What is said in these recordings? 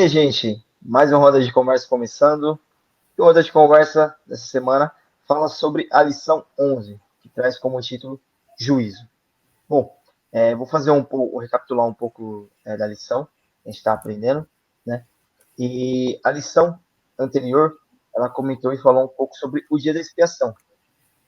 aí, gente? Mais uma roda de conversa começando. E a roda de conversa dessa semana fala sobre a lição 11, que traz como título Juízo. Bom, vou fazer recapitular um pouco da lição que a gente está aprendendo, né? E a lição anterior, ela comentou e falou um pouco sobre o dia da expiação.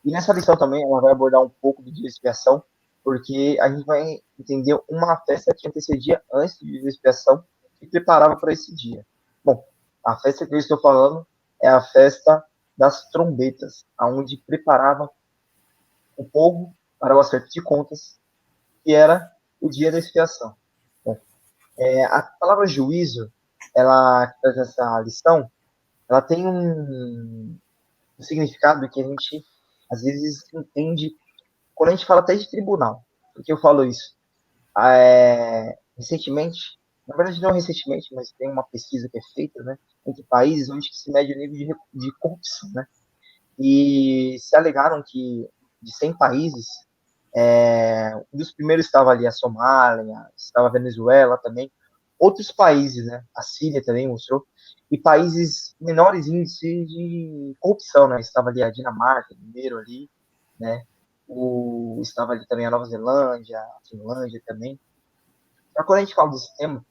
E nessa lição também ela vai abordar um pouco do dia da expiação, porque a gente vai entender uma festa que antecedia antes do dia da expiação e preparava para esse dia. Bom, a festa que eu estou falando é a festa das trombetas, aonde preparava o povo para o acerto de contas, que era o dia da expiação. Bom, a palavra juízo, ela que traz essa lição, ela tem um significado que a gente às vezes entende quando a gente fala até de tribunal. Por que eu falo isso? Recentemente, na verdade não recentemente, mas tem uma pesquisa que é feita, né, entre países onde se mede o nível de corrupção, né? E se alegaram que de 100 países, um dos primeiros estava ali a Somália, estava a Venezuela também, outros países, né? A Síria também mostrou, e países menores índices de corrupção, né? Estava ali a Dinamarca, primeiro ali, né? Estava ali também a Nova Zelândia, a Finlândia também. Então, quando a gente fala desse tema,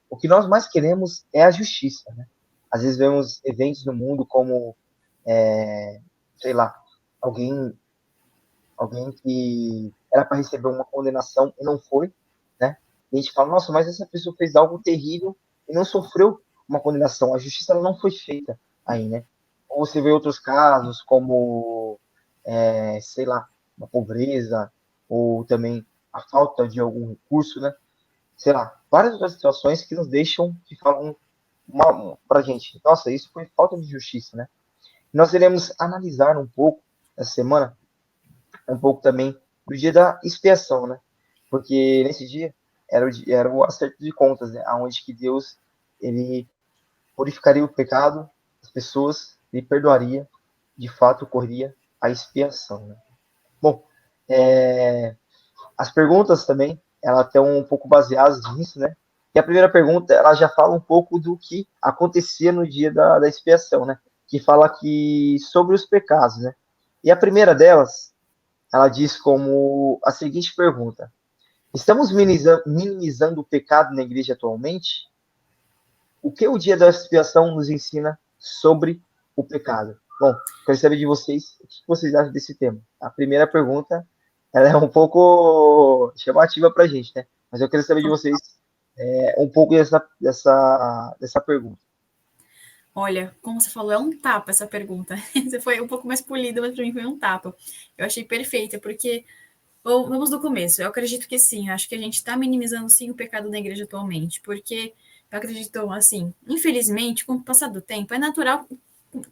o que nós mais queremos é a justiça, né? Às vezes vemos eventos no mundo como, sei lá, alguém, alguém que era para receber uma condenação e não foi, né? E a gente fala, nossa, mas essa pessoa fez algo terrível e não sofreu uma condenação. A justiça ela não foi feita aí, né? Ou você vê outros casos como, sei lá, uma pobreza ou também a falta de algum recurso, né? Sei lá, várias outras situações que nos deixam, que falam para a gente, nossa, isso foi falta de justiça, né? Nós iremos analisar um pouco essa semana, um pouco também do dia da expiação, né? Porque nesse dia era o acerto de contas, né? Onde que Deus ele purificaria o pecado das pessoas e perdoaria, de fato ocorreria a expiação, né? Bom, as perguntas também, elas estão um pouco baseadas nisso, né? E a primeira pergunta, ela já fala um pouco do que acontecia no dia da expiação, né? Que fala que sobre os pecados, né? E a primeira delas, ela diz como a seguinte pergunta: estamos minimizando o pecado na igreja atualmente? O que o dia da expiação nos ensina sobre o pecado? Bom, quero saber de vocês o que vocês acham desse tema. A primeira pergunta ela é um pouco chamativa para a gente, né? Mas eu quero saber de vocês um pouco dessa pergunta. Olha, como você falou, é um tapa essa pergunta. Você foi um pouco mais polida, mas para mim foi um tapa. Eu achei perfeita, porque vamos do começo. Eu acredito que sim. Acho que a gente está minimizando sim o pecado na igreja atualmente, porque eu acredito assim. Infelizmente, com o passar do tempo, é natural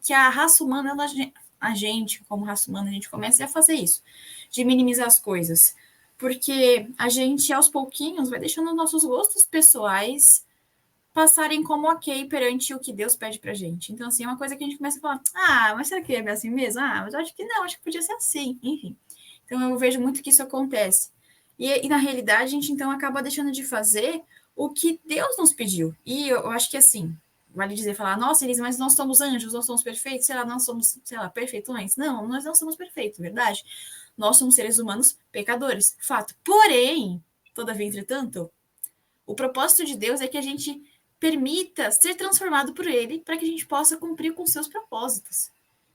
que a raça humana, a gente, como raça humana, a gente comece a fazer isso, de minimizar as coisas, porque a gente aos pouquinhos vai deixando nossos gostos pessoais passarem como ok perante o que Deus pede pra gente. Então, assim, é uma coisa que a gente começa a falar, mas será que é assim mesmo? Mas eu acho que não, acho que podia ser assim, enfim. Então, eu vejo muito que isso acontece. E na realidade, a gente, então, acaba deixando de fazer o que Deus nos pediu. E eu acho que, assim, vale dizer, falar, nossa, Elisa, mas nós somos anjos, nós somos perfeitos, sei lá, nós somos, sei lá, perfeitões. Não, nós não somos perfeitos, verdade? Nós somos seres humanos pecadores, fato. Porém, todavia, entretanto, o propósito de Deus é que a gente permita ser transformado por Ele para que a gente possa cumprir com seus propósitos.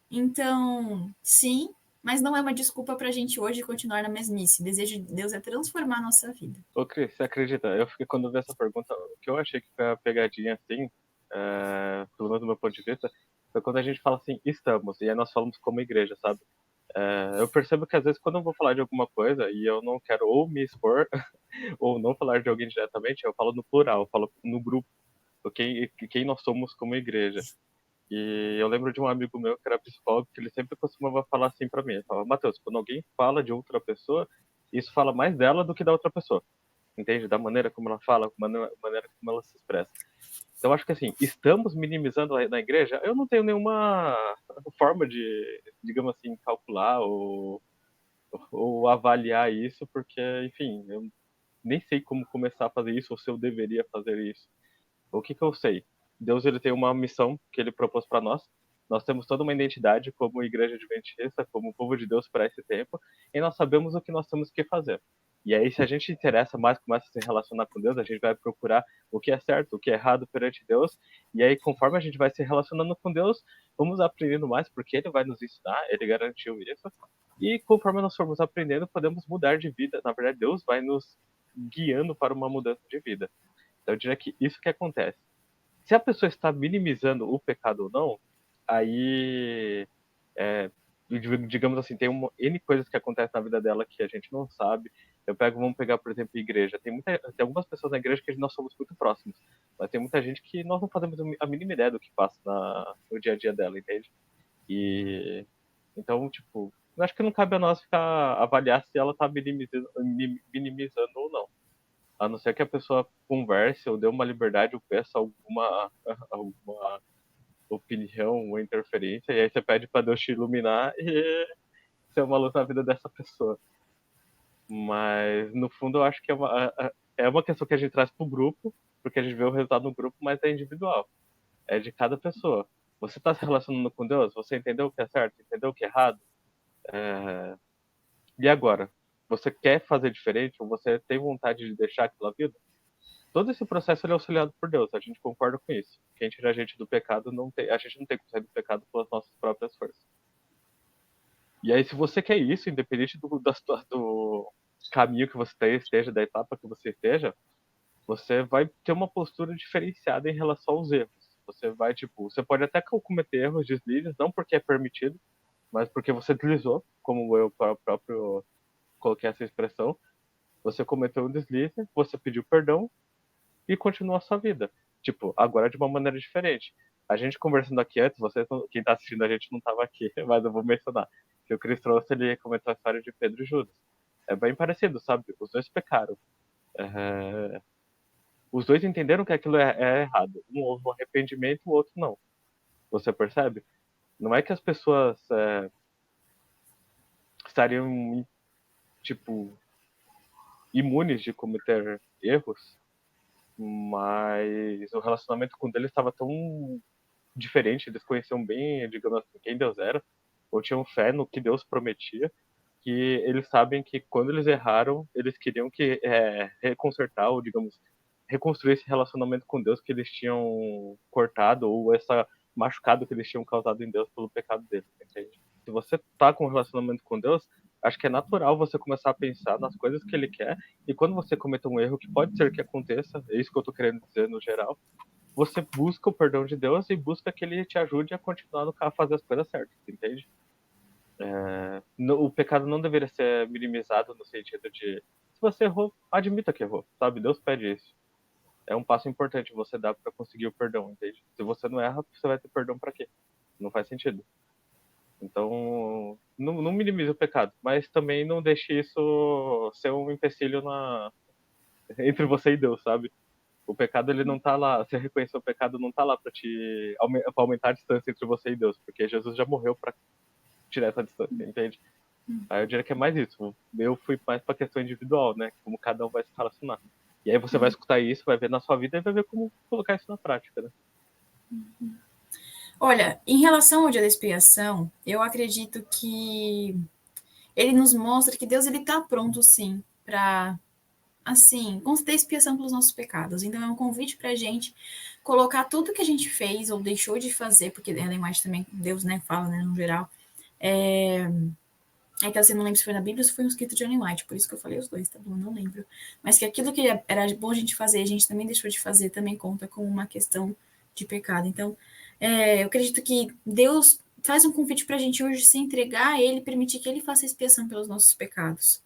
Então, sim, mas não é uma desculpa para a gente hoje continuar na mesmice. O desejo de Deus é transformar a nossa vida. Ô, Cris, você acredita? Eu fiquei, quando eu vi essa pergunta, o que eu achei que foi a pegadinha assim, pelo menos do meu ponto de vista, foi quando a gente fala assim, estamos, e aí nós falamos como igreja, sabe? Eu percebo que às vezes quando eu vou falar de alguma coisa e eu não quero ou me expor ou não falar de alguém diretamente, eu falo no plural, eu falo no grupo, quem nós somos como igreja. E eu lembro de um amigo meu que era psicólogo, que ele sempre costumava falar assim pra mim, ele falava, Matheus, quando alguém fala de outra pessoa, isso fala mais dela do que da outra pessoa, entende? Da maneira como ela fala, maneira como ela se expressa. Então, acho que assim, estamos minimizando na igreja? Eu não tenho nenhuma forma de, digamos assim, calcular ou avaliar isso, porque, enfim, eu nem sei como começar a fazer isso, ou se eu deveria fazer isso. O que eu sei? Deus, ele tem uma missão que ele propôs para nós. Nós temos toda uma identidade como igreja adventista, como povo de Deus para esse tempo, e nós sabemos o que nós temos que fazer. E aí, se a gente se interessa mais, começa a se relacionar com Deus, a gente vai procurar o que é certo, o que é errado perante Deus. E aí, conforme a gente vai se relacionando com Deus, vamos aprendendo mais, porque Ele vai nos ensinar, Ele garantiu isso. E conforme nós formos aprendendo, podemos mudar de vida. Na verdade, Deus vai nos guiando para uma mudança de vida. Então, eu diria que isso que acontece. Se a pessoa está minimizando o pecado ou não, aí, é, digamos assim, tem N coisas que acontecem na vida dela que a gente não sabe. Vamos pegar, por exemplo, igreja. Tem algumas pessoas na igreja que nós somos muito próximos, mas tem muita gente que nós não fazemos a mínima ideia do que passa no dia a dia dela, entende? E então, tipo, eu acho que não cabe a nós ficar avaliar se ela está minimizando ou não. A não ser que a pessoa converse ou dê uma liberdade ou peça alguma opinião ou interferência, e aí você pede para Deus te iluminar e ser uma luz na vida dessa pessoa. Mas, no fundo, eu acho que é uma questão que a gente traz pro grupo, porque a gente vê o resultado no grupo, mas é individual. É de cada pessoa. Você está se relacionando com Deus? Você entendeu o que é certo? Entendeu o que é errado? E agora? Você quer fazer diferente? Ou você tem vontade de deixar aquela vida? Todo esse processo ele é auxiliado por Deus, a gente concorda com isso. Quem tira a gente do pecado a gente não tem como sair do pecado pelas nossas próprias forças. E aí, se você quer isso, independente do caminho que você esteja, da etapa que você esteja, você vai ter uma postura diferenciada em relação aos erros. Você vai, tipo, você pode até cometer erros, deslizes, não porque é permitido, mas porque você deslizou, como eu próprio coloquei essa expressão. Você cometeu um deslize, você pediu perdão, e continua a sua vida. Tipo, agora de uma maneira diferente. A gente conversando aqui antes, quem tá assistindo a gente não tava aqui, mas eu vou mencionar. Que o Chris trouxe, ele comentou a história de Pedro e Judas. É bem parecido, sabe? Os dois pecaram. É... Os dois entenderam que aquilo é errado. Um houve um arrependimento, o outro não. Você percebe? Não é que as pessoas estariam, tipo, imunes de cometer erros, mas o relacionamento com Deus estava tão diferente, eles conheciam bem, digamos assim, quem Deus era, ou tinham fé no que Deus prometia, que eles sabem que quando eles erraram, eles queriam que reconsertar, ou digamos, reconstruir esse relacionamento com Deus que eles tinham cortado, ou essa machucado que eles tinham causado em Deus pelo pecado deles, entende? Se você tá com um relacionamento com Deus, acho que é natural você começar a pensar nas coisas que ele quer, e quando você comete um erro, que pode ser que aconteça, é isso que eu tô querendo dizer no geral, você busca o perdão de Deus e busca que ele te ajude a continuar a fazer as coisas certas, entende? O pecado não deveria ser minimizado no sentido de, se você errou, admita que errou, sabe? Deus pede isso. É um passo importante você dar para conseguir o perdão, entende? Se você não erra, você vai ter perdão para quê? Não faz sentido. Então, não minimize o pecado, mas também não deixe isso ser um empecilho entre você e Deus, sabe? O pecado, ele não tá lá, você reconhecer o pecado não tá lá pra pra aumentar a distância entre você e Deus, porque Jesus já morreu pra tirar essa distância, entende? Aí eu diria que é mais isso. Eu fui mais pra questão individual, né? Como cada um vai se relacionar. E aí você vai escutar isso, vai ver na sua vida e vai ver como colocar isso na prática, né? Olha, em relação ao dia da expiação, eu acredito que ele nos mostra que Deus ele está pronto, sim, para, assim, conceder expiação pelos nossos pecados. Então, é um convite para a gente colocar tudo que a gente fez ou deixou de fazer, porque Ellen White também, Deus, né, fala, né, no geral. É que assim, não lembro se foi na Bíblia ou se foi um escrito de Ellen White, por isso que eu falei os dois, tá bom? Não lembro. Mas que aquilo que era bom a gente fazer, a gente também deixou de fazer, também conta como uma questão de pecado. Então, eu acredito que Deus faz um convite para a gente hoje se entregar a Ele, permitir que Ele faça expiação pelos nossos pecados.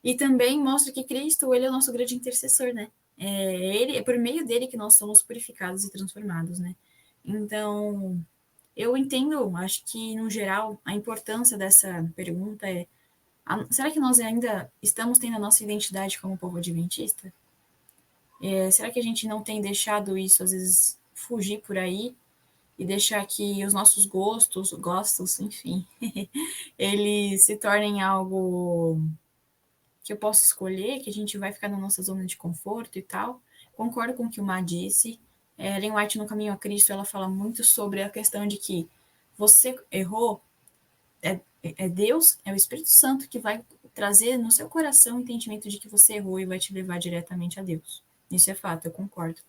E também mostra que Cristo, Ele é o nosso grande intercessor, né? É por meio dele que nós somos purificados e transformados, né? Então, eu entendo, acho que, no geral, a importância dessa pergunta é: será que nós ainda estamos tendo a nossa identidade como povo adventista? Será que a gente não tem deixado isso, às vezes, fugir por aí e deixar que os nossos gostos, enfim, eles se tornem algo que eu posso escolher, que a gente vai ficar na nossa zona de conforto e tal? Concordo com o que o Má disse. Ellen White, no Caminho a Cristo, ela fala muito sobre a questão de que você errou, é Deus, é o Espírito Santo que vai trazer no seu coração o entendimento de que você errou e vai te levar diretamente a Deus. Isso é fato, eu concordo.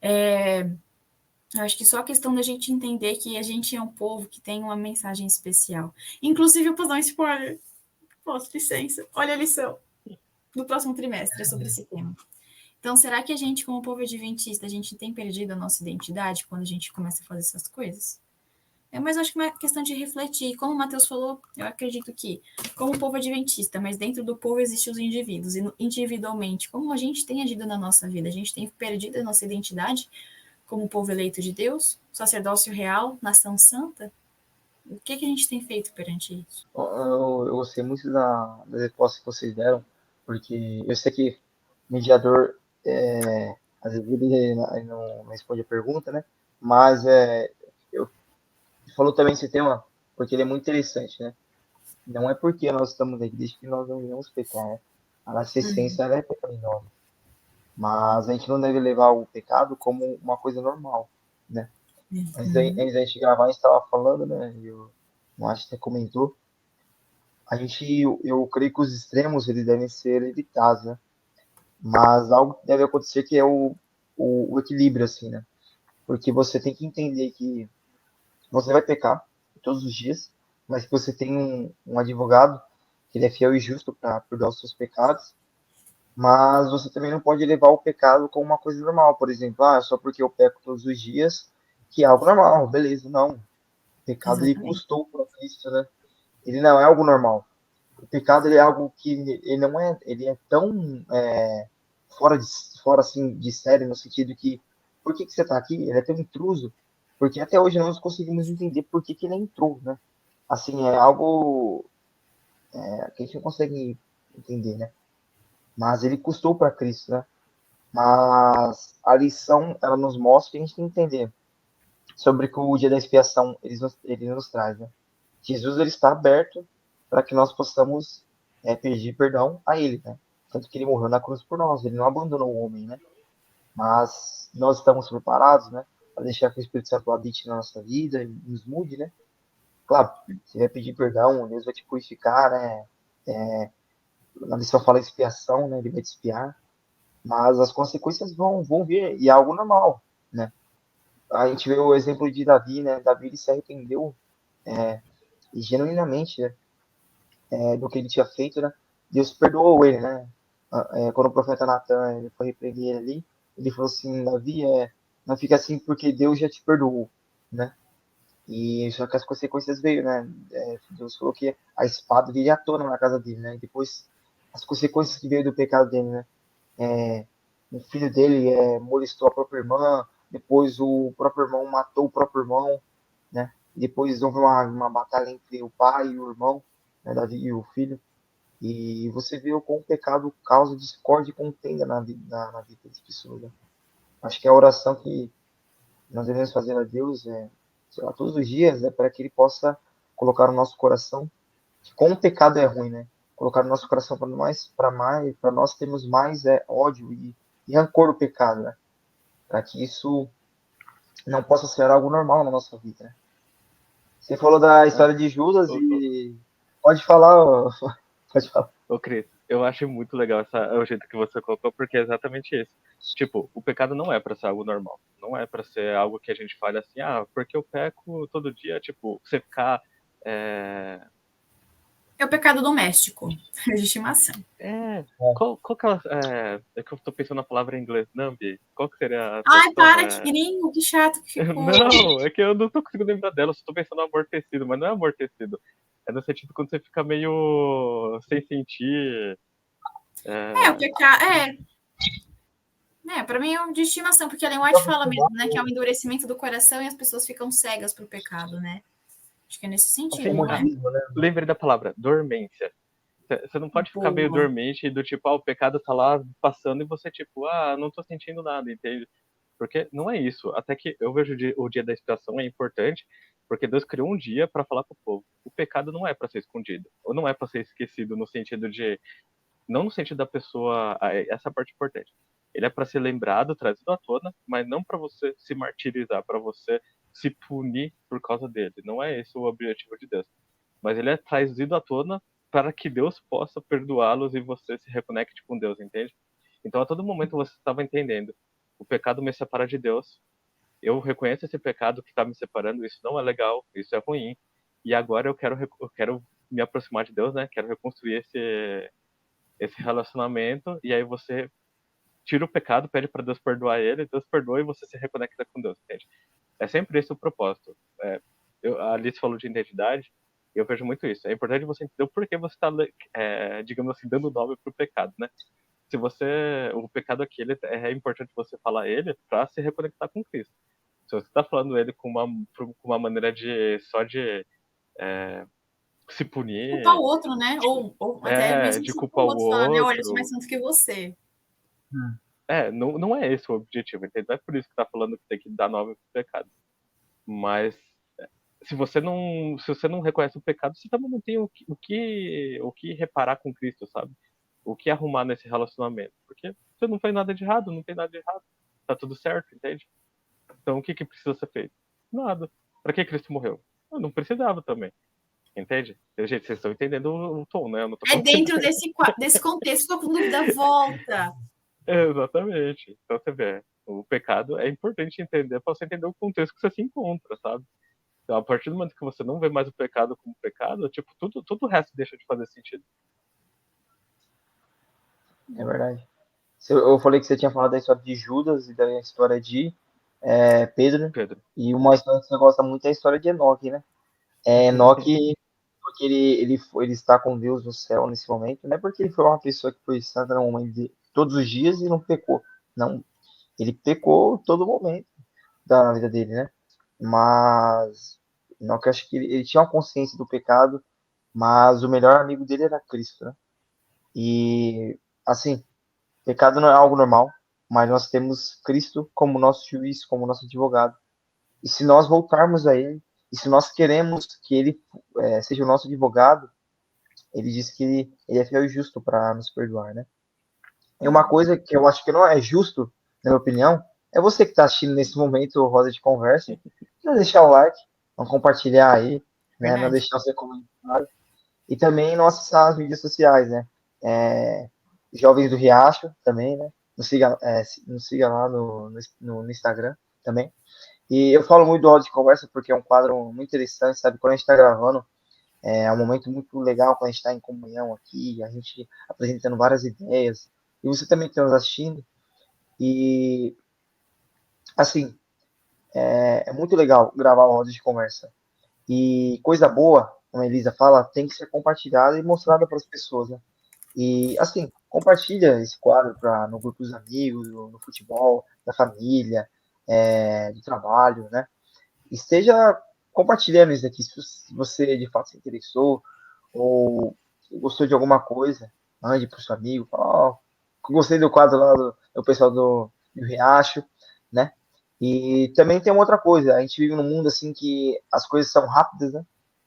Eu acho que só a questão da gente entender que a gente é um povo que tem uma mensagem especial. Inclusive, eu posso dar um spoiler. Posso, licença. Olha a lição do próximo trimestre é sobre esse tema. Então, será que a gente, como povo adventista, a gente tem perdido a nossa identidade quando a gente começa a fazer essas coisas? Mas eu acho que é uma questão de refletir. Como o Matheus falou, eu acredito que, como povo adventista, mas dentro do povo existem os indivíduos, e individualmente, como a gente tem agido na nossa vida? A gente tem perdido a nossa identidade como povo eleito de Deus, sacerdócio real, nação santa? O que a gente tem feito perante isso? Eu gostei muito das respostas que vocês deram, porque eu sei que mediador, às vezes ele não responde a pergunta, né? Mas eu falou também esse tema porque ele é muito interessante, né? Não é porque nós estamos na igreja que nós não iremos pecar, né? A nossa essência ela é pecaminosa, mas a gente não deve levar o pecado como uma coisa normal, né? Antes da gente gravar, a gente estava falando, né? Eu acho que você comentou. Eu creio que os extremos eles devem ser evitados, né? Mas algo deve acontecer que é o equilíbrio, assim, né? Porque você tem que entender que você vai pecar todos os dias, mas que você tem um advogado que ele é fiel e justo para perdoar os seus pecados, mas você também não pode levar o pecado como uma coisa normal, por exemplo, só porque eu peco todos os dias, que é algo normal, beleza, não. O pecado ele Exatamente. custou para Cristo, né? Ele não é algo normal. O pecado ele é algo que ele não é, ele é tão fora de fora assim de série no sentido que por que você está aqui? Ele é tão intruso, porque até hoje nós conseguimos entender por que ele entrou, né? Assim, é algo que a gente não consegue entender, né? Mas ele custou para Cristo, né? Mas a lição, ela nos mostra que a gente tem que entender sobre que o dia da expiação ele nos traz, né? Jesus ele está aberto para que nós possamos pedir perdão a ele, né? Tanto que ele morreu na cruz por nós, ele não abandonou o homem, né? Mas nós estamos preparados, né? Para deixar que o Espírito Santo habite na nossa vida e nos mude, né? Claro, você vai pedir perdão, Deus vai te purificar, né? Na lição fala expiação, né? Ele vai te expiar, mas as consequências vão vir, e é algo normal, né? A gente vê o exemplo de Davi, né? Davi ele se arrependeu e genuinamente, né? Do que ele tinha feito, né? Deus perdoou ele, né? Quando o profeta Natan ele foi repreender ele ali, ele falou assim, Davi, não fica assim porque Deus já te perdoou, né? E só que as consequências veio, né? Deus falou que a espada viria à tona na casa dele, né? E depois as consequências que veio do pecado dele, né? O filho dele molestou a própria irmã, depois o próprio irmão matou o próprio irmão, né? E depois houve uma batalha entre o pai e o irmão, né? Davi e o filho. E você vê como o pecado causa discórdia e contenda na vida das pessoas. Né? Acho que a oração que nós devemos fazer a Deus sei lá, todos os dias para que Ele possa colocar no nosso coração que como o pecado é ruim, né? Colocar no nosso coração para nós termos mais ódio e rancor do pecado, né? Para que isso não possa ser algo normal na nossa vida. Né? Você falou da história de Judas e pode falar, pode falar. Ô, Cris, eu acho muito legal o jeito que você colocou, porque é exatamente isso. Tipo, o pecado não é pra ser algo normal. Não é pra ser algo que a gente fale assim, porque eu peco todo dia. Tipo, você ficar. É, É o pecado doméstico, de estimação. é qual que é que eu tô pensando na palavra em inglês, Nambi? Qual que seria a Ai, tradução? para, que gringo, que chato que ficou. Não, é que eu não tô conseguindo lembrar dela, eu só tô pensando no amortecido, mas não é amortecido. É no sentido quando você fica meio sem sentir. O pecado, para mim é um de estimação, porque a Ellen White fala mesmo, né, que é o endurecimento do coração e as pessoas ficam cegas pro pecado, né? Acho que é nesse sentido, não é? Comodismo, né? Lembrei da palavra, dormência. Você não pode ficar meio Boa. dormente do tipo, o pecado tá lá passando e você tipo, não tô sentindo nada, entende? Porque não é isso. Até que eu vejo o dia da expiação é importante, porque Deus criou um dia para falar pro povo. O pecado não é para ser escondido, ou não é para ser esquecido no sentido de não no sentido da pessoa, essa parte é importante. Ele é para ser lembrado, trazido à tona, mas não para você se martirizar, para você se punir por causa dele. Não é esse o objetivo de Deus. Mas ele é trazido à tona para que Deus possa perdoá-los e você se reconecte com Deus, entende? Então, a todo momento você estava entendendo: o pecado me separa de Deus, eu reconheço esse pecado que está me separando, isso não é legal, isso é ruim, e agora eu quero me aproximar de Deus, né? Quero reconstruir esse relacionamento, e aí você tira o pecado, pede para Deus perdoar ele, Deus perdoa e você se reconecta com Deus, entende? É sempre esse o propósito. A Alice falou de identidade, e eu vejo muito isso. É importante você entender o porquê você está, digamos assim, dando nome para o pecado, né? Se você, o pecado aqui, é importante você falar ele para se reconectar com Cristo. Se você está falando ele com uma maneira de é, se Culpar punir, o outro, né? Ou até mesmo de se culpar culpar o o outro, falar, né? Olha, eu sou mais outro, santo que você. não é esse o objetivo, entende? Não é por isso que está falando que tem que dar nome pro pecado. Mas se você não reconhece o pecado, você também não tem o que reparar com Cristo, sabe? O que arrumar nesse relacionamento. Porque você não fez nada de errado, não tem nada de errado. Tá tudo certo, entende? Então o que precisa ser feito? Nada. Pra que Cristo morreu? Eu não precisava também. Entende? Gente, vocês estão entendendo o tom, né? Eu não tô É falando dentro desse contexto que a dúvida volta. Exatamente. Então você vê, o pecado é importante entender para você entender o contexto que você se encontra, sabe? Então, a partir do momento que você não vê mais o pecado como pecado, tipo, tudo o resto deixa de fazer sentido. É verdade. Eu falei que você tinha falado da história de Judas e da história de Pedro. Pedro. E uma história que você gosta muito é a história de Enoque, né? Enoque, porque ele está com Deus no céu nesse momento, não é porque ele foi uma pessoa que foi santa não, todos os dias e não pecou. Não, ele pecou todo momento da vida dele, né? Mas Enoque, acho que ele tinha uma consciência do pecado, mas o melhor amigo dele era Cristo, né? E, assim, pecado não é algo normal, mas nós temos Cristo como nosso juiz, como nosso advogado. E se nós voltarmos a Ele, e se nós queremos que Ele seja o nosso advogado, Ele diz que ele é fiel e justo para nos perdoar, né? E uma coisa que eu acho que não é justo, na minha opinião, é você que está assistindo nesse momento o Roda de Conversa, não deixar o like, não compartilhar aí, né? Não Verdade. deixar o seu comentário. E também não acessar as mídias sociais, né? Jovens do Riacho também, né? Nos siga lá no Instagram também. E eu falo muito do Roda de Conversa porque é um quadro muito interessante, sabe? Quando a gente está gravando, é um momento muito legal quando a gente está em comunhão aqui, a gente apresentando várias ideias. E você também que está nos assistindo. E, assim, é muito legal gravar o Roda de Conversa. E coisa boa, como a Elisa fala, tem que ser compartilhada e mostrada para as pessoas, né? E, assim, compartilha esse quadro no grupo dos amigos, no futebol, da família, do trabalho, né? Esteja compartilhando isso aqui. Se você de fato se interessou ou gostou de alguma coisa, mande para o seu amigo. Fala, oh, gostei do quadro lá do pessoal do Riacho, né? E também tem uma outra coisa. A gente vive num mundo assim que as coisas são rápidas, né?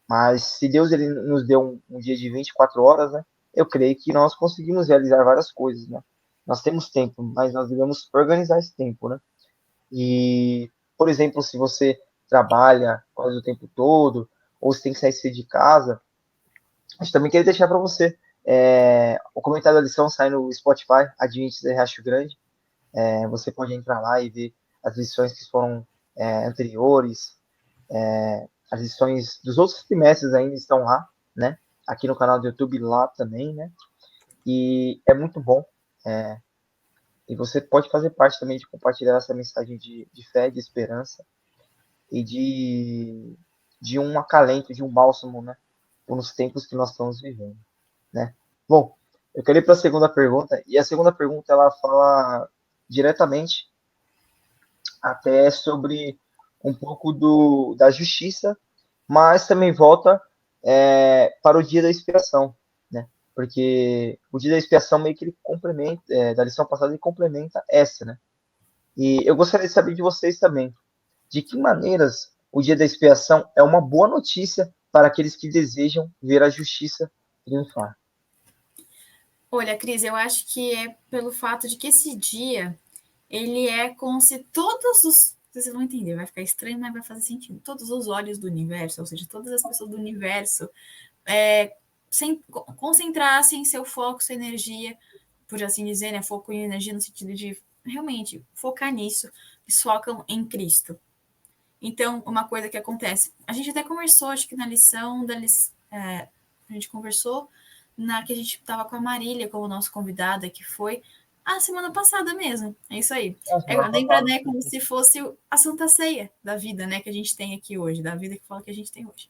Mas se Deus ele nos deu um dia de 24 horas, né? Eu creio que nós conseguimos realizar várias coisas, né? Nós temos tempo, mas nós devemos organizar esse tempo, né? E, por exemplo, se você trabalha quase o tempo todo, ou se tem que sair cedo de casa, a gente também queria deixar para você o comentário da lição sai no Spotify, Adventista de Riacho Grande. Você pode entrar lá e ver as lições que foram anteriores, as lições dos outros trimestres ainda estão lá, né? Aqui no canal do YouTube, lá também, né? E é muito bom. E você pode fazer parte também de compartilhar essa mensagem de fé, de esperança e de um acalento, de um bálsamo, né? Nos tempos que nós estamos vivendo, né? Bom, eu quero ir para a segunda pergunta, e a segunda pergunta ela fala diretamente até sobre um pouco da justiça, mas também volta para o dia da expiação, né? Porque o dia da expiação meio que ele complementa, da lição passada, ele complementa essa, né? E eu gostaria de saber de vocês também, de que maneiras o dia da expiação é uma boa notícia para aqueles que desejam ver a justiça triunfar. Olha, Cris, eu acho que é pelo fato de que esse dia ele é como se todos os. Vocês vão entender, vai ficar estranho, mas vai fazer sentido. Todos os olhos do universo, ou seja, todas as pessoas do universo, concentrassem seu foco, sua energia, por assim dizer, né? Foco e energia no sentido de realmente focar nisso, eles focam em Cristo. Então, uma coisa que acontece, a gente até conversou, acho que na lição a gente conversou na que a gente estava com a Marília como nossa convidada, que foi a semana passada mesmo. É isso aí. Semana Lembra, passada. né, como se fosse a Santa Ceia da vida, né, que a gente tem aqui hoje, da vida que fala que a gente tem hoje.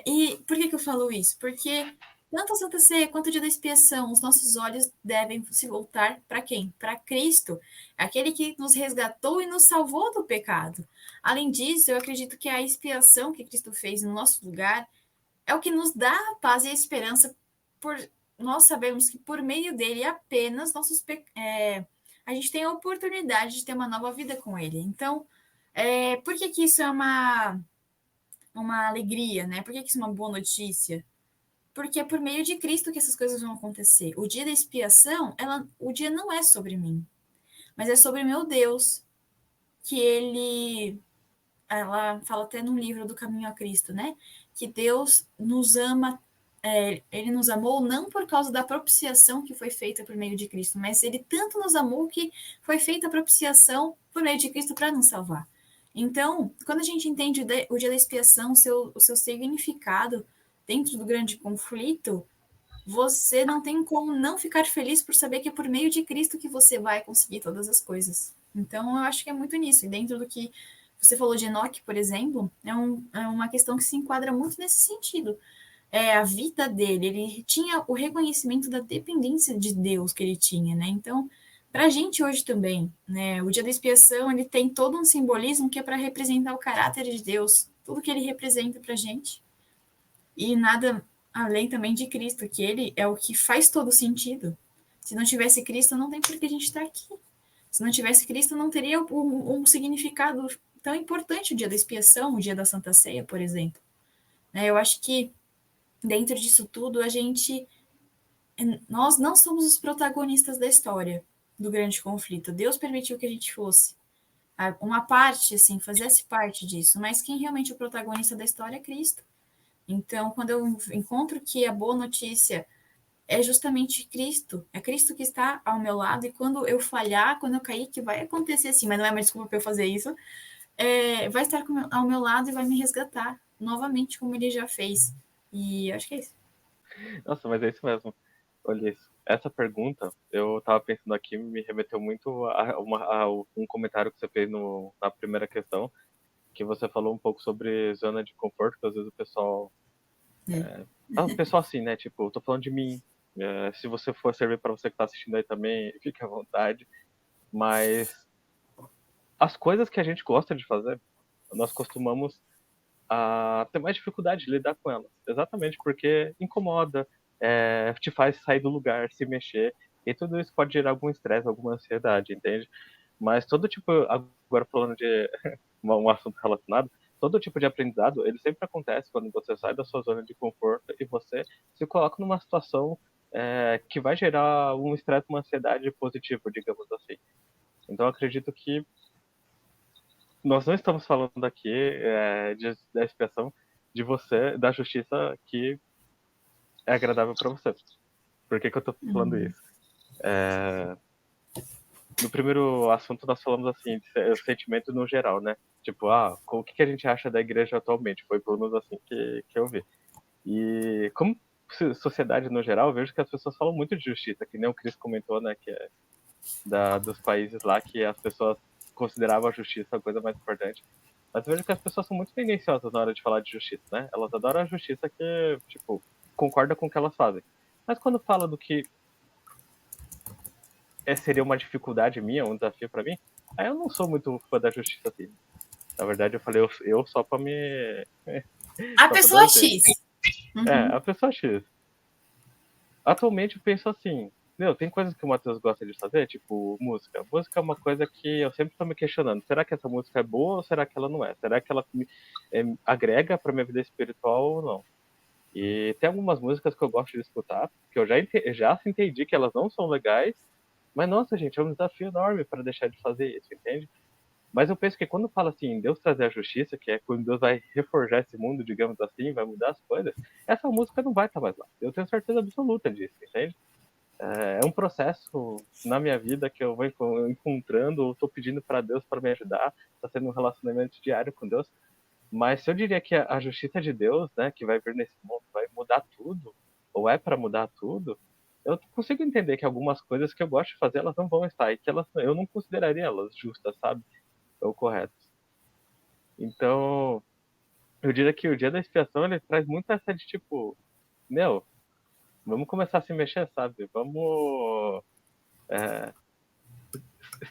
E por que eu falo isso? Porque tanto a Santa Ceia quanto o dia da expiação, os nossos olhos devem se voltar para quem? Para Cristo, aquele que nos resgatou e nos salvou do pecado. Além disso, eu acredito que a expiação que Cristo fez no nosso lugar é o que nos dá a paz e a esperança, por nós sabemos que por meio dele apenas a gente tem a oportunidade de ter uma nova vida com ele. Então, por que isso é uma alegria, né? Por que isso é uma boa notícia? Porque é por meio de Cristo que essas coisas vão acontecer. O dia da expiação, o dia não é sobre mim, mas é sobre meu Deus, que ela fala até no livro do Caminho a Cristo, né? Que Deus nos ama, ele nos amou não por causa da propiciação que foi feita por meio de Cristo, mas ele tanto nos amou que foi feita a propiciação por meio de Cristo para nos salvar. Então, quando a gente entende o dia da expiação, o seu significado dentro do grande conflito, você não tem como não ficar feliz por saber que é por meio de Cristo que você vai conseguir todas as coisas. Então, eu acho que é muito nisso. E dentro do que você falou de Enoque, por exemplo, é uma questão que se enquadra muito nesse sentido. A vida dele, ele tinha o reconhecimento da dependência de Deus que ele tinha, né? Então, para a gente hoje também, né? O dia da expiação, ele tem todo um simbolismo que é para representar o caráter de Deus, tudo que ele representa para a gente. E nada além também de Cristo, que ele é o que faz todo sentido. Se não tivesse Cristo, não tem por que a gente estar aqui. Se não tivesse Cristo, não teria um significado tão importante o dia da expiação, o dia da Santa Ceia, por exemplo. Eu acho que dentro disso tudo, nós não somos os protagonistas da história do grande conflito. Deus permitiu que a gente fosse uma parte, assim, fizesse parte disso, mas quem realmente é o protagonista da história é Cristo. Então, quando eu encontro que a boa notícia é justamente Cristo, é Cristo que está ao meu lado, e quando eu falhar, quando eu cair, que vai acontecer assim, mas não é mais desculpa para eu fazer isso, vai estar ao meu lado e vai me resgatar novamente, como ele já fez. E acho que é isso. Nossa, mas é isso mesmo. Olha isso. Essa pergunta, eu tava pensando aqui, me remeteu muito a um comentário que você fez na primeira questão, que você falou um pouco sobre zona de conforto, que às vezes o pessoal... o pessoal assim, né? Tipo, eu tô falando de mim. Se você for servir para você que tá assistindo aí também, fique à vontade. Mas as coisas que a gente gosta de fazer, nós costumamos a ter mais dificuldade de lidar com elas. Exatamente porque incomoda, te faz sair do lugar, se mexer, e tudo isso pode gerar algum estresse, alguma ansiedade, entende? Mas todo tipo, agora falando de um assunto relacionado, todo tipo de aprendizado, ele sempre acontece quando você sai da sua zona de conforto e você se coloca numa situação que vai gerar um estresse, uma ansiedade positiva, digamos assim. Então, eu acredito que nós não estamos falando aqui da expiação de você, da justiça que é agradável para você. Por que eu tô falando isso? No primeiro assunto nós falamos assim, o sentimento no geral, né? Tipo, o que a gente acha da igreja atualmente? Foi pelo menos assim que eu vi. E como sociedade no geral, eu vejo que as pessoas falam muito de justiça, que nem o Chris comentou, né? Que é dos países lá que as pessoas consideravam a justiça a coisa mais importante. Mas eu vejo que as pessoas são muito tendenciosas na hora de falar de justiça, né? Elas adoram a justiça que, tipo, concorda com o que elas fazem. Mas quando fala do que seria uma dificuldade minha, um desafio para mim, aí eu não sou muito fã da justiça assim. Na verdade, eu falei eu só pra me... A só pra dar pessoa um exemplo. X. Uhum. A pessoa X. Atualmente eu penso assim, meu, tem coisas que o Matheus gosta de fazer, tipo música. Música é uma coisa que eu sempre tô me questionando. Será que essa música é boa ou será que ela não é? Será que ela agrega pra minha vida espiritual ou não? E tem algumas músicas que eu gosto de escutar, que eu já entendi que elas não são legais, Mas, nossa, gente, é um desafio enorme para deixar de fazer isso, entende? Mas eu penso que quando fala assim, Deus trazer a justiça, que é quando Deus vai reforjar esse mundo, digamos assim, vai mudar as coisas, essa música não vai estar mais lá. Eu tenho certeza absoluta disso, entende? É um processo na minha vida que eu vou encontrando, eu tô pedindo para Deus para me ajudar, está sendo um relacionamento diário com Deus. Mas se eu diria que a justiça de Deus, né, que vai vir nesse mundo, vai mudar tudo, ou é para mudar tudo, eu consigo entender que algumas coisas que eu gosto de fazer, elas não vão estar, e que eu não consideraria elas justas, sabe? Ou corretas. Então, eu diria que o dia da expiação, ele traz muito essa de tipo, meu, vamos começar a se mexer, sabe? Vamos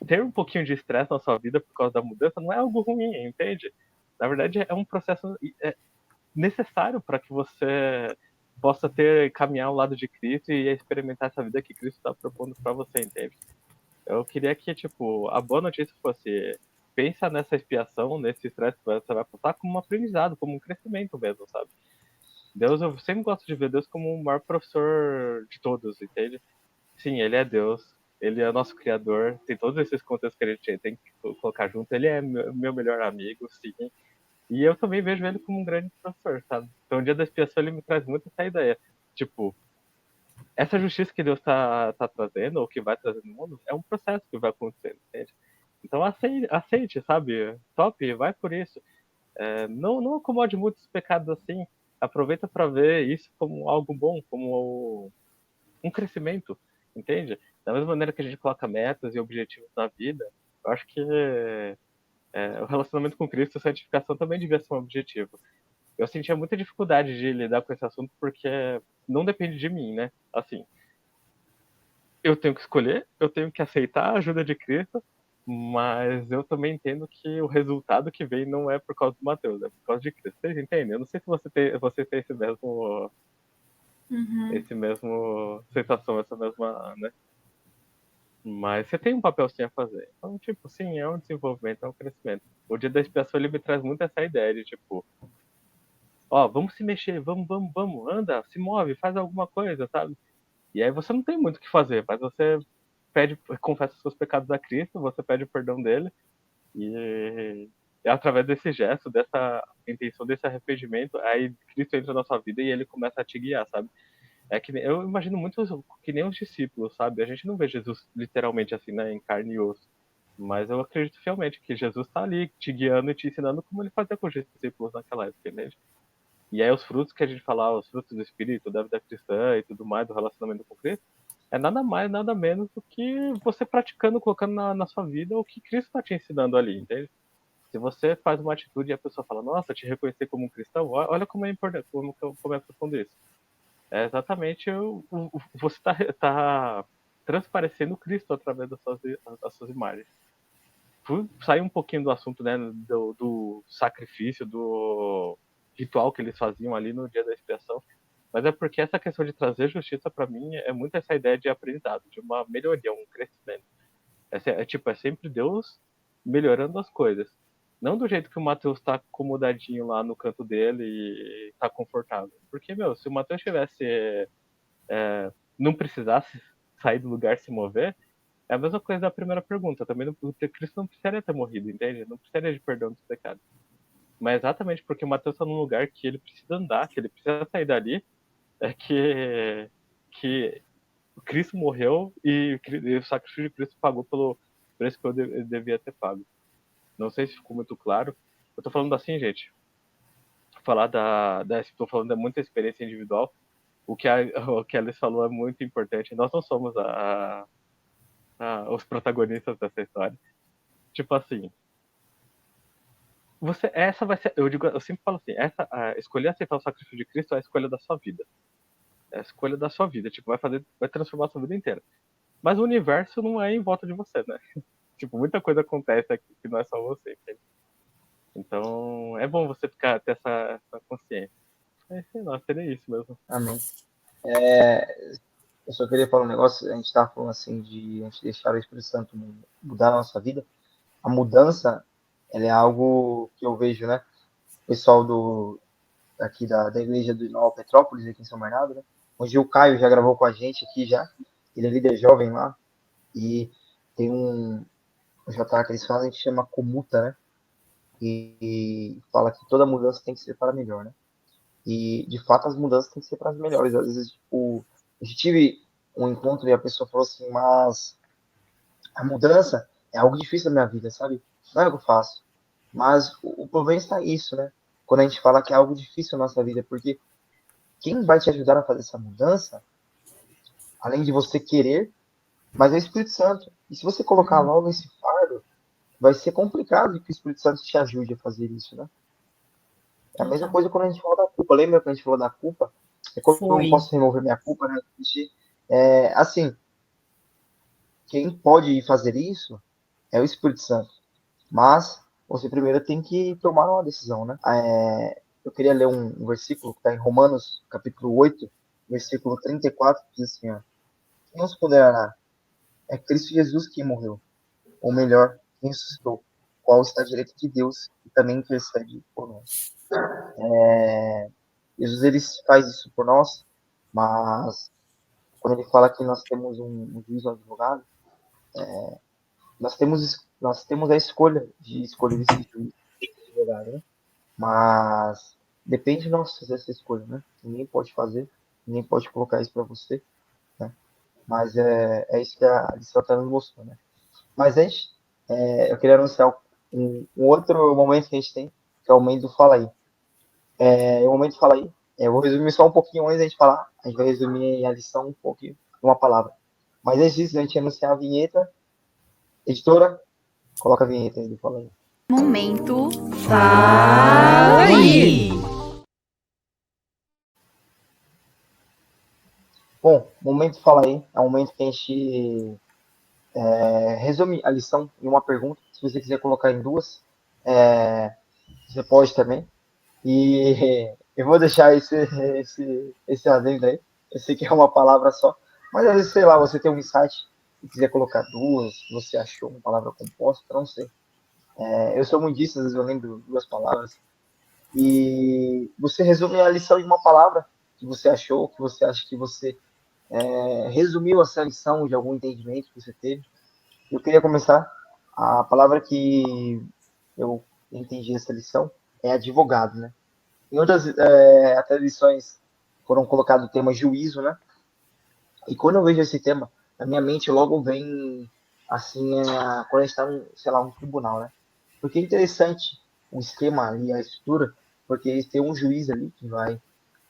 ter um pouquinho de estresse na sua vida por causa da mudança não é algo ruim, entende? Na verdade, é um processo necessário para que você possa caminhar ao lado de Cristo e experimentar essa vida que Cristo está propondo para você, entende? Eu queria que, tipo, a boa notícia fosse pensa nessa expiação, nesse estresse que você vai passar como um aprendizado, como um crescimento mesmo, sabe? Deus, eu sempre gosto de ver Deus como o maior professor de todos, entende? Sim, ele é Deus, ele é nosso criador, tem todos esses contextos que a gente tem que colocar junto, ele é meu melhor amigo, sim, e eu também vejo ele como um grande professor, sabe? Então o dia da expiação ele me traz muito essa ideia, tipo, essa justiça que Deus tá trazendo, ou que vai trazer no mundo, é um processo que vai acontecendo, entende? Então aceite, sabe? Top, vai por isso. Não acomode muitos pecados assim, aproveita para ver isso como algo bom, como um crescimento, entende? Da mesma maneira que a gente coloca metas e objetivos na vida, eu acho que o relacionamento com Cristo, a santificação também devia ser um objetivo. Eu sentia muita dificuldade de lidar com esse assunto porque não depende de mim, né? Assim, eu tenho que escolher, eu tenho que aceitar a ajuda de Cristo, mas eu também entendo que o resultado que vem não é por causa do Mateus, é por causa de Cristo. Vocês entendem? Eu não sei se você tem Uhum. esse mesmo sensação, essa mesma, né? Mas você tem um papel sim a fazer. Então, tipo, sim, é um desenvolvimento, é um crescimento. O dia da expiação ele me traz muito essa ideia de, tipo, ó, vamos se mexer, vamos, anda, se move, faz alguma coisa, sabe? E aí você não tem muito o que fazer, mas você confessa os seus pecados a Cristo, você pede o perdão dele, e é através desse gesto, dessa intenção, desse arrependimento, aí Cristo entra na sua vida e ele começa a te guiar, sabe? Eu imagino muito que nem os discípulos, sabe? A gente não vê Jesus literalmente assim, né, em carne e osso. Mas eu acredito fielmente que Jesus está ali te guiando e te ensinando como ele fazia com os discípulos naquela época, entende? E aí os frutos que a gente fala, os frutos do Espírito, da vida cristã e tudo mais, do relacionamento com Cristo, é nada mais, nada menos do que você praticando, colocando na sua vida o que Cristo está te ensinando ali, entende? Se você faz uma atitude e a pessoa fala, nossa, te reconhecer como um cristão, olha como é importante, como é profundo isso. É exatamente você tá transparecendo Cristo através das suas imagens. Sair um pouquinho do assunto, né, do sacrifício, do ritual que eles faziam ali no dia da expiação, mas é porque essa questão de trazer justiça para mim é muito essa ideia de aprendizado, de uma melhoria, um crescimento. É sempre Deus melhorando as coisas. Não do jeito que o Matheus tá acomodadinho lá no canto dele e tá confortável. Porque, meu, se o Matheus tivesse não precisasse sair do lugar, se mover, é a mesma coisa da primeira pergunta. Também Cristo não precisaria ter morrido, entende? Não precisaria de perdão dos pecados. Mas exatamente porque o Mateus está num lugar que ele precisa andar, que ele precisa sair dali, é que Cristo morreu e o sacrifício de Cristo pagou pelo preço que eu devia ter pago. Não sei se ficou muito claro. Eu tô falando assim, gente. Falar tô falando da muita experiência individual. O que a Alice falou é muito importante. Nós não somos os protagonistas dessa história. Tipo assim, essa vai ser, eu sempre falo assim, escolher aceitar o sacrifício de Cristo é a escolha da sua vida. É a escolha da sua vida, tipo, vai transformar a sua vida inteira. Mas o universo não é em volta de você, né? Tipo, muita coisa acontece aqui que não é só você, entende? Então, é bom você ter essa consciência. Sei lá, seria isso mesmo. Amém. Eu só queria falar um negócio, a gente estava falando assim de a gente deixar o Espírito Santo mudar a nossa vida. A mudança, ela é algo que eu vejo, né? O pessoal aqui da igreja do Nova Petrópolis, aqui em São Bernardo, né? Onde o Caio já gravou com a gente aqui já. Ele é líder jovem lá. E tem um JR que eles falam que chama comuta, né? E fala que toda mudança tem que ser para melhor, né? E, de fato, as mudanças têm que ser para as melhores. Às vezes, tipo, eu tive um encontro e a pessoa falou assim, mas a mudança é algo difícil na minha vida, sabe? Não é o que eu faço. Mas o problema está nisso, né? Quando a gente fala que é algo difícil na nossa vida, porque quem vai te ajudar a fazer essa mudança, além de você querer, mas é o Espírito Santo. E se você colocar logo esse fardo, vai ser complicado que o Espírito Santo te ajude a fazer isso, né? É a mesma Total. coisa quando a gente fala da culpa. Lembra quando a gente falou da culpa? É como eu não Foi. posso remover minha culpa, né? Assim, quem pode fazer isso é o Espírito Santo. Mas você primeiro tem que tomar uma decisão, né? Eu queria ler um versículo que está em Romanos, capítulo 8, versículo 34, que diz assim, ó, quem nos condenará? É Cristo Jesus quem morreu, ou melhor, quem ressuscitou, qual está à direita de Deus e também intercede por nós. Jesus ele faz isso por nós, mas quando ele fala que nós temos um juiz, um advogado, nós temos a escolha de escolher esse juiz, esse advogado, né? Mas depende de nós fazer essa escolha, né? Ninguém pode fazer, ninguém pode colocar isso para você, né? Mas é isso que a lição está nos mostrando, né? Mas antes, eu queria anunciar um outro momento que a gente tem, que é o momento do Fala Aí. O momento do Fala Aí, eu vou resumir só um pouquinho antes da gente falar, a gente vai resumir a lição um pouquinho, uma palavra. Mas antes disso, a gente anunciar a vinheta, editora, coloca a vinheta aí do Fala Aí. Momento Fala aí. Bom, momento Fala Aí é um momento que a gente resume a lição em uma pergunta. Se você quiser colocar em duas, você pode também. E eu vou deixar esse adendo aí. Eu sei que é uma palavra só, mas às vezes, sei lá, você tem um insight e quiser colocar duas, você achou uma palavra composta, não sei. Eu sou muito disso, às vezes eu lembro duas palavras. E você resume a lição em uma palavra que você achou, que você acha que você resumiu essa lição de algum entendimento que você teve. Eu queria começar. A palavra que eu entendi essa lição é advogado, né? Em outras até lições foram colocado o tema juízo, né? E quando eu vejo esse tema, na minha mente logo vem assim, quando a gente está, sei lá, um tribunal, né? Porque é interessante o esquema ali, a estrutura, porque tem um juiz ali que vai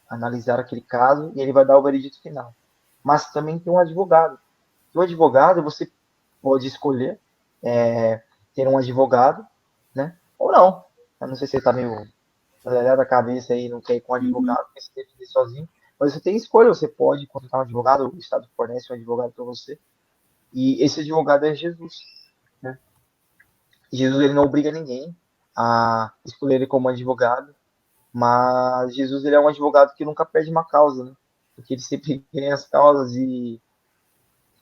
analisar aquele caso e ele vai dar o veredito final. Mas também tem um advogado. E o advogado você pode escolher ter um advogado, né? Ou não. Eu não sei se você está meio acelerado a cabeça aí, não quer ir com um advogado, porque você tem que ir sozinho. Mas você tem escolha, você pode contratar um advogado, o Estado fornece um advogado para você. E esse advogado é Jesus, né? E Jesus ele não obriga ninguém a escolher ele como advogado, mas Jesus ele é um advogado que nunca perde uma causa, né? Porque ele sempre ganha as causas e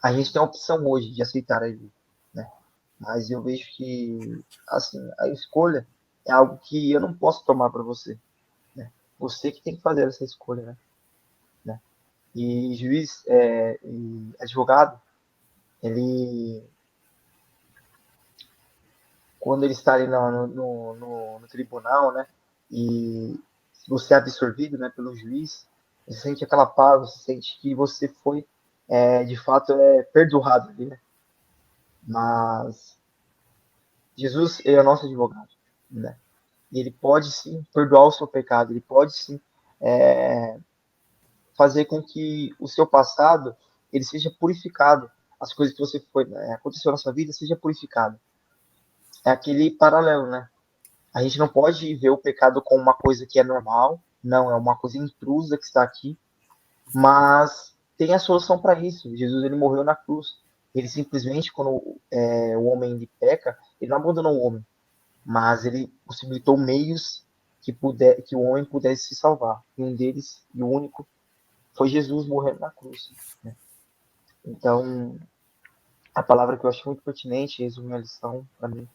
a gente tem a opção hoje de aceitar ele, né? Mas eu vejo que, assim, a escolha é algo que eu não posso tomar para você, né? Você que tem que fazer essa escolha, né? E juiz e advogado, ele, quando ele está ali no tribunal, né? E se você é absorvido, né, pelo juiz, você sente aquela paz, você sente que você foi, de fato, perdoado ali, né? Mas Jesus, ele é o nosso advogado, né? E ele pode sim perdoar o seu pecado, ele pode sim fazer com que o seu passado ele seja purificado, as coisas que você foi aconteceu na sua vida seja purificado. É aquele paralelo, né? A gente não pode ver o pecado como uma coisa que é normal, não, é uma coisa intrusa que está aqui, mas tem a solução para isso. Jesus ele morreu na cruz. Ele simplesmente, quando o homem ele peca, ele não abandonou o homem, mas ele possibilitou meios que o homem pudesse se salvar. E um deles, e o único, foi Jesus morrendo na cruz, né? Então, a palavra que eu acho muito pertinente, resumindo a lição, para mim,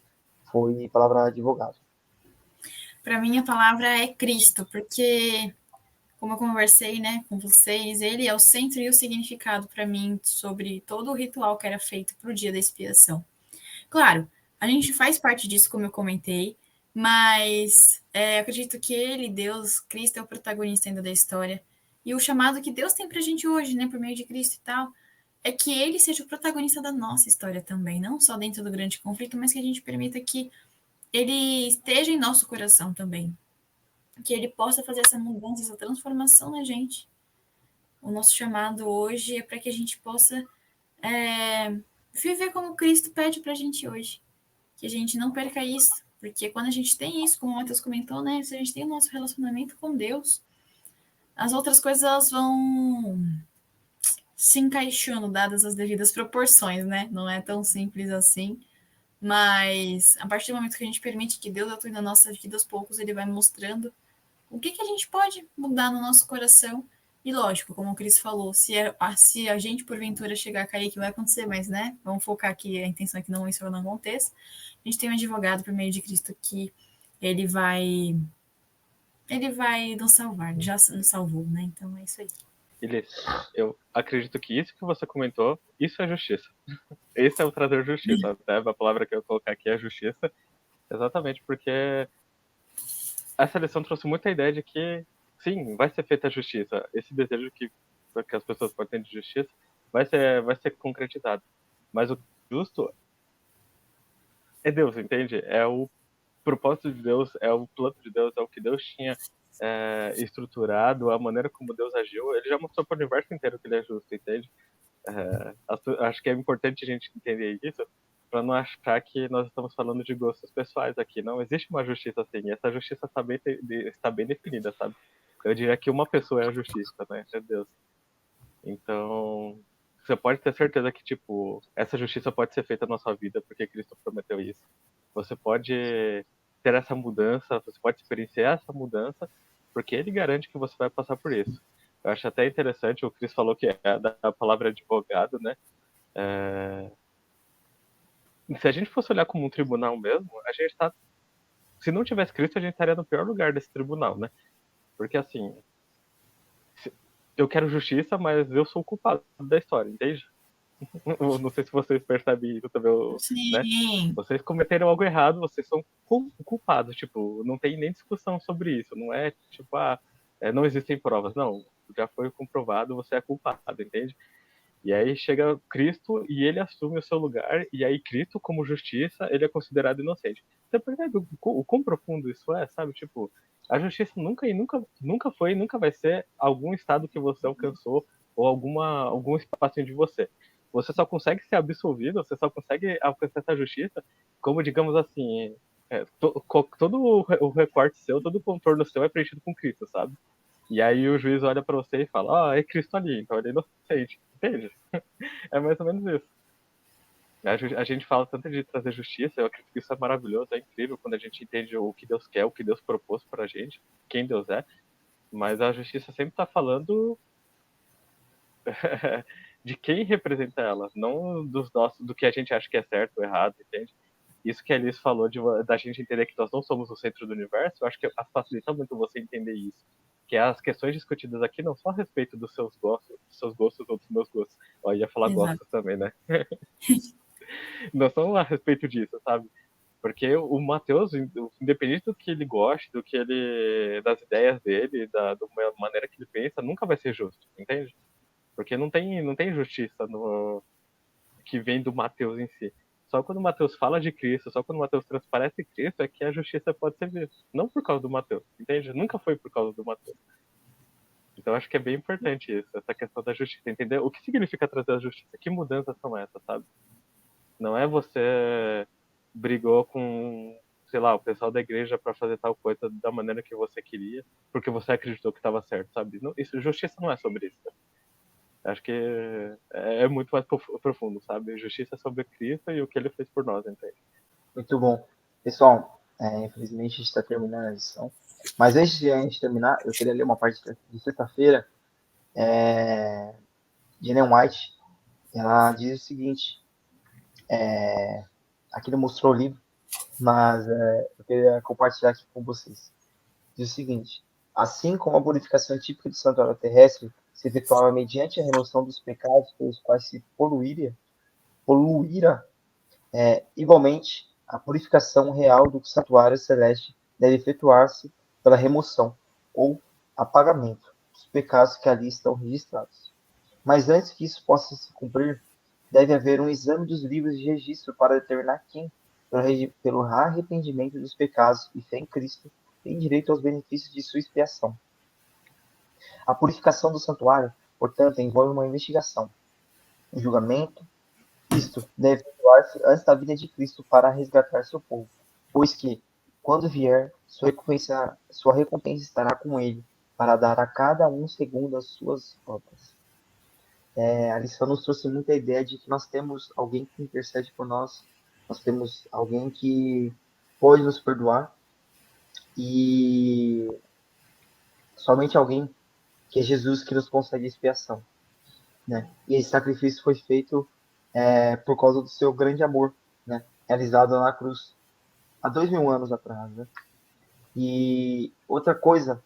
foi a palavra advogado. Para mim, a palavra é Cristo, porque como eu conversei, né, com vocês, ele é o centro e o significado para mim sobre todo o ritual que era feito para o dia da expiação. Claro, a gente faz parte disso, como eu comentei, mas eu acredito que ele, Deus, Cristo, é o protagonista ainda da história. E o chamado que Deus tem para a gente hoje, né, por meio de Cristo e tal, é que ele seja o protagonista da nossa história também, não só dentro do grande conflito, mas que a gente permita que ele esteja em nosso coração também, que ele possa fazer essa mudança, essa transformação na gente. O nosso chamado hoje é para que a gente possa viver como Cristo pede para a gente hoje, que a gente não perca isso, porque quando a gente tem isso, como o Matheus comentou, né, se a gente tem o nosso relacionamento com Deus, as outras coisas elas vão se encaixando, dadas as devidas proporções, né? Não é tão simples assim. Mas a partir do momento que a gente permite que Deus atue na nossa vida, aos poucos ele vai mostrando o que a gente pode mudar no nosso coração. E lógico, como o Cris falou, se a gente porventura chegar a cair, que vai acontecer, mas né, vamos focar aqui, a intenção é que não isso não aconteça. A gente tem um advogado por meio de Cristo que ele vai nos salvar, já nos salvou, né? Então é isso aí. Elias, eu acredito que isso que você comentou, isso é justiça. Esse é o trazer justiça. Até a palavra que eu vou colocar aqui é justiça, exatamente porque essa lição trouxe muita ideia de que, sim, vai ser feita a justiça. Esse desejo que as pessoas podem ter de justiça vai ser concretizado. Mas o justo é Deus, entende? É o propósito de Deus, é o plano de Deus, é o que Deus tinha estruturado, a maneira como Deus agiu. Ele já mostrou para o universo inteiro que ele é justo, entende? Acho que é importante a gente entender isso para não achar que nós estamos falando de gostos pessoais aqui. Não existe uma justiça assim. E essa justiça está bem definida, sabe? Eu diria que uma pessoa é a justiça, né? É Deus. Então, você pode ter certeza que, tipo, essa justiça pode ser feita na sua vida porque Cristo prometeu isso. Você pode ter essa mudança, você pode experienciar essa mudança porque Ele garante que você vai passar por isso. Eu acho até interessante, o Cris falou que é da palavra advogado, né? Se a gente fosse olhar como um tribunal mesmo, a gente tá. Se não tivesse Cristo, a gente estaria no pior lugar desse tribunal, né? Porque assim, eu quero justiça, mas eu sou o culpado da história, entende? Não sei se vocês percebem isso também, né? Sim. Vocês cometeram algo errado, vocês são culpados, tipo, não tem nem discussão sobre isso, não é tipo, não existem provas, não, já foi comprovado, você é culpado, entende? E aí chega Cristo e ele assume o seu lugar, e aí Cristo, como justiça, ele é considerado inocente. Você percebe o quão profundo isso é, sabe? Tipo, a justiça nunca foi e nunca vai ser algum estado que você alcançou ou algum espacinho de você. Você só consegue ser absolvido, você só consegue alcançar essa justiça como, digamos assim, todo o recorte seu, todo o contorno seu é preenchido com Cristo, sabe? E aí o juiz olha pra você e fala, é Cristo ali, então ele é inocente, entende? É mais ou menos isso. A gente fala tanto de trazer justiça, eu acredito que isso é maravilhoso, é incrível quando a gente entende o que Deus quer, o que Deus propôs pra gente, quem Deus é, mas a justiça sempre tá falando de quem representa ela, não do que a gente acha que é certo ou errado, entende? Isso que a Alice falou da gente entender que nós não somos o centro do universo, eu acho que facilita muito você entender isso. Que as questões discutidas aqui não são a respeito dos seus gostos ou dos meus gostos. Eu ia falar Exato. gostos também, né? Não são a respeito disso, sabe? Porque o Matheus, independente do que ele goste, das ideias dele, da maneira que ele pensa, nunca vai ser justo, entende? Porque não tem justiça que vem do Mateus em si. Só quando o Mateus fala de Cristo, só quando o Mateus transparece Cristo é que a justiça pode ser vista. Não por causa do Mateus, entende? Nunca foi por causa do Mateus. Então acho que é bem importante isso, essa questão da justiça, entender o que significa trazer a justiça, que mudanças são essas, sabe? Não é você brigou com, sei lá, o pessoal da igreja para fazer tal coisa da maneira que você queria, porque você acreditou que estava certo, sabe? Não, justiça não é sobre isso. Acho que é muito mais profundo, sabe? Justiça sobre Cristo e o que ele fez por nós, entende? Muito bom. Pessoal, infelizmente a gente está terminando a lição. Mas antes de a gente terminar, eu queria ler uma parte de sexta-feira de Ellen White. Ela diz o seguinte: aqui não mostrou o livro, mas eu queria compartilhar aqui com vocês. Diz o seguinte: Assim como a purificação típica do santuário terrestre se efetuava mediante a remoção dos pecados pelos quais se poluíra, igualmente, a purificação real do santuário celeste deve efetuar-se pela remoção ou apagamento dos pecados que ali estão registrados. Mas antes que isso possa se cumprir, deve haver um exame dos livros de registro para determinar quem, pelo arrependimento dos pecados e fé em Cristo, tem direito aos benefícios de sua expiação. A purificação do santuário, portanto, envolve uma investigação, um julgamento. Isto deve efetuar-se antes da vinda de Cristo para resgatar seu povo, pois que, quando vier, sua recompensa estará com ele, para dar a cada um segundo as suas obras. A lição nos trouxe muita ideia de que nós temos alguém que intercede por nós, nós temos alguém que pode nos perdoar, e somente alguém que é Jesus que nos concede expiação, né? E esse sacrifício foi feito por causa do seu grande amor, né? Realizado na cruz há 2000 anos atrás, né? E outra coisa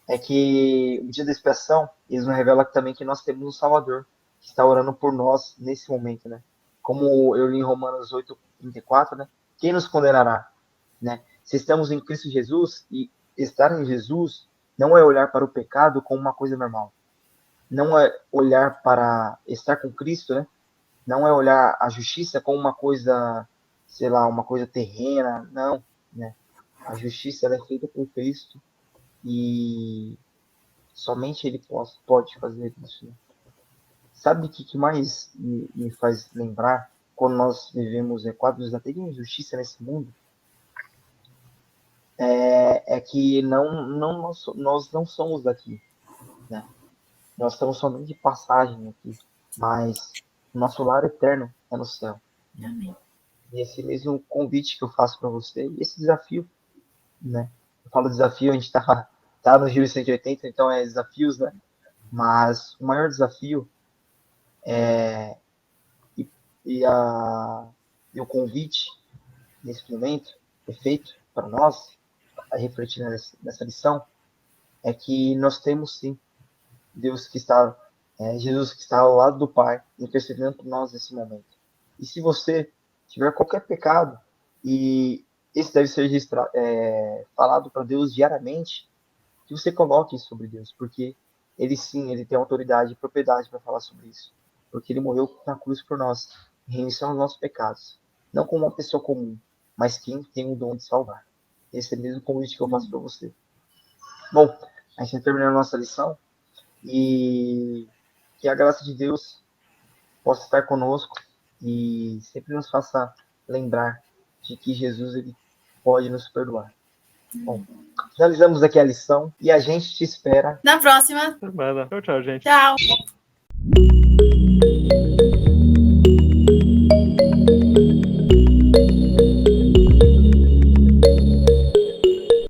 é que o dia da expiação, eles nos revela também que nós temos um Salvador que está orando por nós nesse momento, né? Como eu li em Romanos 8:34, né? Quem nos condenará, né? Se estamos em Cristo Jesus, e estar em Jesus não é olhar para o pecado como uma coisa normal. Não é olhar para estar com Cristo, né? Não é olhar a justiça como uma coisa, sei lá, uma coisa terrena, não, né? A justiça ela é feita por Cristo e somente Ele pode fazer isso, né? Sabe o que mais me faz lembrar quando nós vivemos quadros até de injustiça nesse mundo? É que nós não somos daqui, né? Nós estamos somente de passagem aqui, mas nosso lar eterno é no céu. Amém. E esse mesmo convite que eu faço para você, e esse desafio, né? Eu falo desafio, a gente tá no Giro 180, então é desafios, né? Mas o maior desafio e o convite nesse momento é feito para nós, a refletir nessa lição, é que nós temos sim Deus que está, Jesus que está ao lado do Pai, intercedendo por nós nesse momento. E se você tiver qualquer pecado, e esse deve ser falado para Deus diariamente, que você coloque isso sobre Deus, porque Ele sim, Ele tem autoridade e propriedade para falar sobre isso. Porque Ele morreu na cruz por nós, em remissão aos nossos pecados. Não como uma pessoa comum, mas quem tem o dom de salvar. Esse é o mesmo convite que eu faço para você. Bom, a gente vai terminando a nossa lição. E que a graça de Deus possa estar conosco e sempre nos faça lembrar de que Jesus ele pode nos perdoar. Bom, finalizamos aqui a lição e a gente te espera Na próxima. Semana. Tchau, tchau, gente. Tchau.